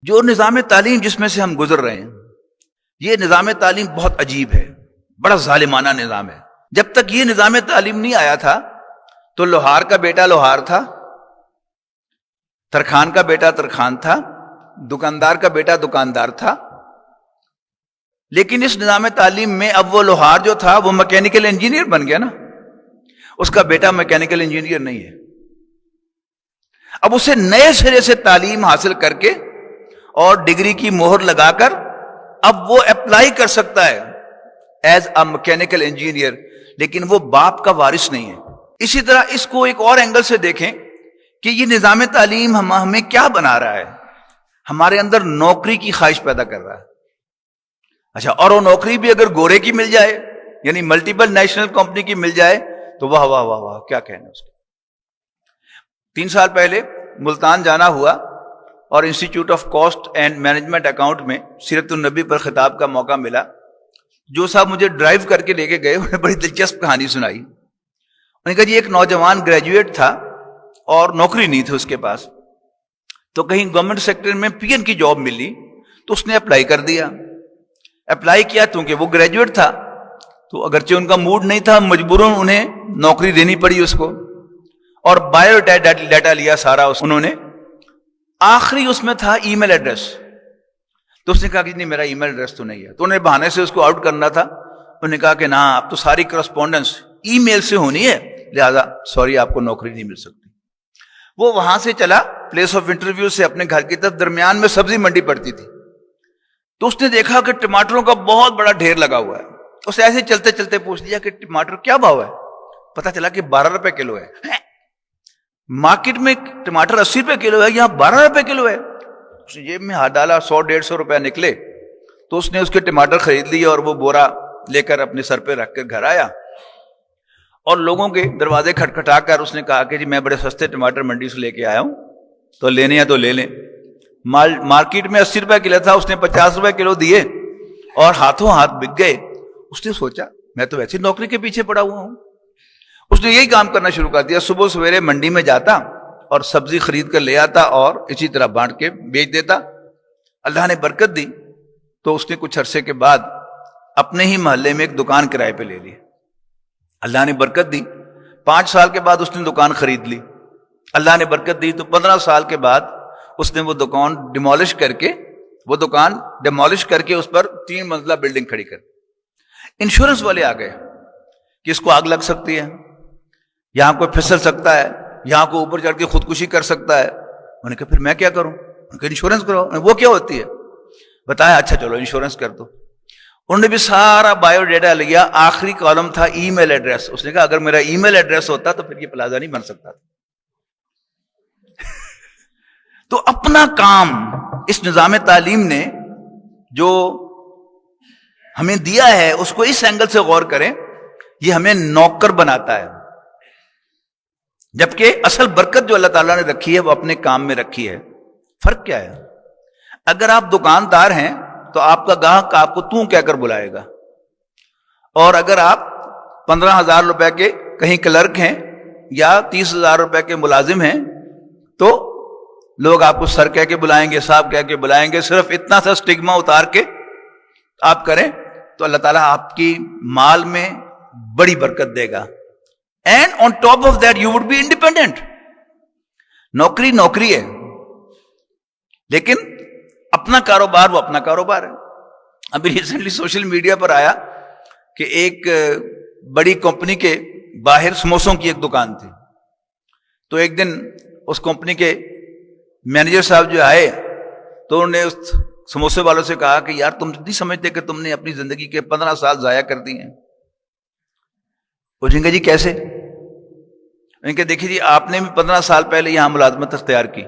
جو نظام تعلیم جس میں سے ہم گزر رہے ہیں، یہ نظام تعلیم بہت عجیب ہے، بڑا ظالمانہ نظام ہے۔ جب تک یہ نظام تعلیم نہیں آیا تھا تو لوہار کا بیٹا لوہار تھا، ترخان کا بیٹا ترخان تھا، دکاندار کا بیٹا دکاندار تھا۔ لیکن اس نظام تعلیم میں اب وہ لوہار جو تھا وہ میکینیکل انجینئر بن گیا نا، اس کا بیٹا میکینیکل انجینئر نہیں ہے۔ اب اسے نئے سرے سے تعلیم حاصل کر کے اور ڈگری کی مہر لگا کر اب وہ اپلائی کر سکتا ہے ایز اے میکینیکل انجینئر، لیکن وہ باپ کا وارث نہیں ہے۔ اسی طرح اس کو ایک اور اینگل سے دیکھیں کہ یہ نظام تعلیم ہمیں کیا بنا رہا ہے، ہمارے اندر نوکری کی خواہش پیدا کر رہا ہے۔ اچھا، اور وہ نوکری بھی اگر گورے کی مل جائے، یعنی ملٹیپل نیشنل کمپنی کی مل جائے تو واہ واہ واہ واہ، کیا کہنا اس کے۔ 3 سال پہلے ملتان جانا ہوا اور institute of cost and management account میں سیرت النبی پر خطاب کا موقع ملا۔ جو صاحب مجھے ڈرائیو کر کے لے کے گئے انہیں بڑی دلچسپ کہانی سنائی۔ انہوں نے کہا جی ایک نوجوان گریجویٹ تھا اور نوکری نہیں تھی اس کے پاس، تو کہیں گورنمنٹ سیکٹر میں پی این کی جاب ملی تو اس نے اپلائی کر دیا۔ اپلائی کیا کیونکہ وہ گریجویٹ تھا، تو اگرچہ ان کا موڈ نہیں تھا، مجبوراً انہیں نوکری دینی پڑی اس کو، اور بایو ڈیٹا لیا سارا انہوں نے۔ آخری اس میں تھا ای میل ایڈریس، تو اس نے کہا کہ نہیں میرا ای میل ایڈریس تو نہیں ہے، تو انہیں بہانے سے اس کو آؤٹ کرنا تھا۔ انہوں نے کہا کہ نا اب تو ساری کرسپونڈنس ای میل سے ہونی ہے، لہذا سوری آپ کو نوکری نہیں مل سکتی۔ وہ وہاں سے چلا پلیس آف انٹرویو سے اپنے گھر کی طرف، درمیان میں سبزی منڈی پڑتی تھی، تو اس نے دیکھا کہ ٹماٹروں کا بہت بڑا ڈھیر لگا ہوا ہے۔ اس نے ایسے چلتے چلتے پوچھ لیا کہ ٹماٹر کیا بھاؤ ہے؟ پتا چلا کہ 12 روپے کلو ہے۔ مارکیٹ میں ٹماٹر 80 روپے کلو ہے، یہاں 12 روپے کلو ہے۔ اس نے جیب میں ہاتھ ڈالا، 100-150 روپے نکلے، تو اس نے اس کے ٹماٹر خرید لیے اور وہ بورا لے کر اپنے سر پہ رکھ کر گھر آیا، اور لوگوں کے دروازے کھٹکھٹا کر اس نے کہا کہ جی میں بڑے سستے ٹماٹر منڈی سے لے کے آیا ہوں، تو لینے ہیں تو لے لیں۔ مارکیٹ میں 80 روپے کلو تھا، اس نے 50 روپے کلو دیے اور ہاتھوں ہاتھ بک گئے۔ اس نے سوچا میں تو ویسے نوکری کے پیچھے پڑا ہوا ہوں۔ اس نے یہی کام کرنا شروع کر دیا، صبح سویرے منڈی میں جاتا اور سبزی خرید کر لے آتا اور اسی طرح بانٹ کے بیچ دیتا۔ اللہ نے برکت دی تو اس نے کچھ عرصے کے بعد اپنے ہی محلے میں ایک دکان کرائے پہ لے لی۔ اللہ نے برکت دی، 5 سال کے بعد اس نے دکان خرید لی۔ اللہ نے برکت دی تو 15 سال کے بعد اس نے وہ دکان ڈیمولش کر کے اس پر 3 منزلہ بلڈنگ کھڑی کر۔ انشورنس والے آ گئے کہ اس کو آگ لگ سکتی ہے، یہاں کوئی پھسل سکتا ہے، یہاں کو اوپر چڑھ کے خودکشی کر سکتا ہے۔ انہوں نے کہا پھر میں کیا کروں؟ انہوں نے کہا انشورنس کرو۔ وہ کیا ہوتی ہے بتایا؟ اچھا چلو انشورنس کر دو۔ انہوں نے بھی سارا بایو ڈیٹا لیا، آخری کالم تھا ای میل ایڈریس۔ اس نے کہا اگر میرا ای میل ایڈریس ہوتا تو پھر یہ پلازا نہیں بن سکتا تھا۔ تو اپنا کام اس نظام تعلیم نے جو ہمیں دیا ہے اس کو اس اینگل سے غور کریں، یہ ہمیں نوکر بناتا ہے، جبکہ اصل برکت جو اللہ تعالیٰ نے رکھی ہے وہ اپنے کام میں رکھی ہے۔ فرق کیا ہے؟ اگر آپ دکاندار ہیں تو آپ کا گاہک آپ کو تو کہہ کر بلائے گا، اور اگر آپ 15,000 روپے کے کہیں کلرک ہیں یا 30,000 روپے کے ملازم ہیں تو لوگ آپ کو سر کہہ کے بلائیں گے، صاحب کہہ کے بلائیں گے۔ صرف اتنا سا سٹگما اتار کے آپ کریں تو اللہ تعالیٰ آپ کی مال میں بڑی برکت دے گا۔ And on top of that you would be independent. نوکری نوکری ہے، لیکن اپنا کاروبار وہ اپنا کاروبار ہے۔ ابھی ریسنٹلی سوشل میڈیا پر آیا کہ ایک بڑی کمپنی کے باہر سموسوں کی ایک دکان تھی، تو ایک دن اس کمپنی کے مینیجر صاحب جو آئے تو انہوں نے اس سموسے والوں سے کہا کہ یار تم نہیں سمجھتے کہ تم نے اپنی زندگی کے 15 سال ضائع کر دی ہیں؟ پوچھیں گے جی کیسے؟ ان کے دیکھیے جی آپ نے بھی 15 سال پہلے یہاں ملازمت اختیار کی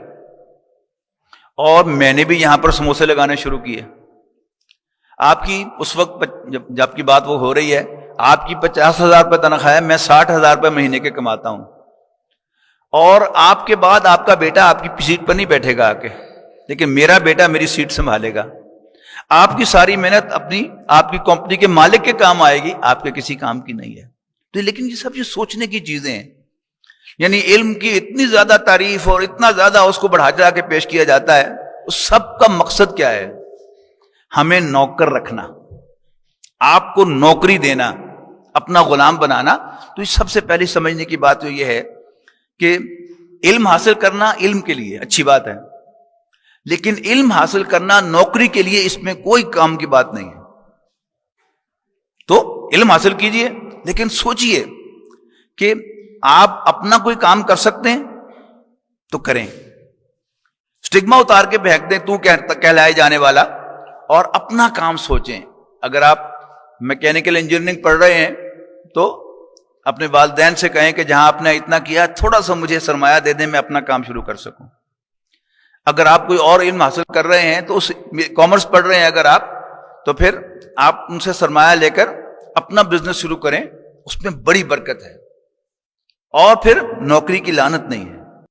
اور میں نے بھی یہاں پر سموسے لگانے شروع کیے۔ آپ کی اس وقت جب کی بات وہ ہو رہی ہے، آپ کی 50,000 روپے تنخواہ ہے، میں 60,000 روپے مہینے کے کماتا ہوں، اور آپ کے بعد آپ کا بیٹا آپ کی سیٹ پر نہیں بیٹھے گا آ کے، لیکن میرا بیٹا میری سیٹ سنبھالے گا۔ آپ کی ساری محنت آپ کی کمپنی کے مالک کے کام آئے گی، آپ کے کسی کام کی نہیں ہے۔ تو لیکن یہ سب سوچنے کی چیزیں ہیں، یعنی علم کی اتنی زیادہ تعریف اور اتنا زیادہ اس کو بڑھا چڑھا کے پیش کیا جاتا ہے اس سب کا مقصد کیا ہے؟ ہمیں نوکر رکھنا، آپ کو نوکری دینا، اپنا غلام بنانا۔ تو یہ سب سے پہلی سمجھنے کی بات تو یہ ہے کہ علم حاصل کرنا علم کے لیے اچھی بات ہے، لیکن علم حاصل کرنا نوکری کے لیے اس میں کوئی کام کی بات نہیں ہے۔ تو علم حاصل کیجئے، لیکن سوچئے کہ آپ اپنا کوئی کام کر سکتے ہیں تو کریں، سٹگما اتار کے پھینک دیں تو کہلائے جانے والا، اور اپنا کام سوچیں۔ اگر آپ میکینیکل انجینئرنگ پڑھ رہے ہیں تو اپنے والدین سے کہیں کہ جہاں آپ نے اتنا کیا تھوڑا سا مجھے سرمایہ دے دیں، میں اپنا کام شروع کر سکوں۔ اگر آپ کوئی اور علم حاصل کر رہے ہیں تو کامرس پڑھ رہے ہیں اگر آپ، تو پھر آپ ان سے سرمایہ لے کر اپنا بزنس شروع کریں، اس میں بڑی برکت ہے، اور پھر نوکری کی لعنت نہیں ہے۔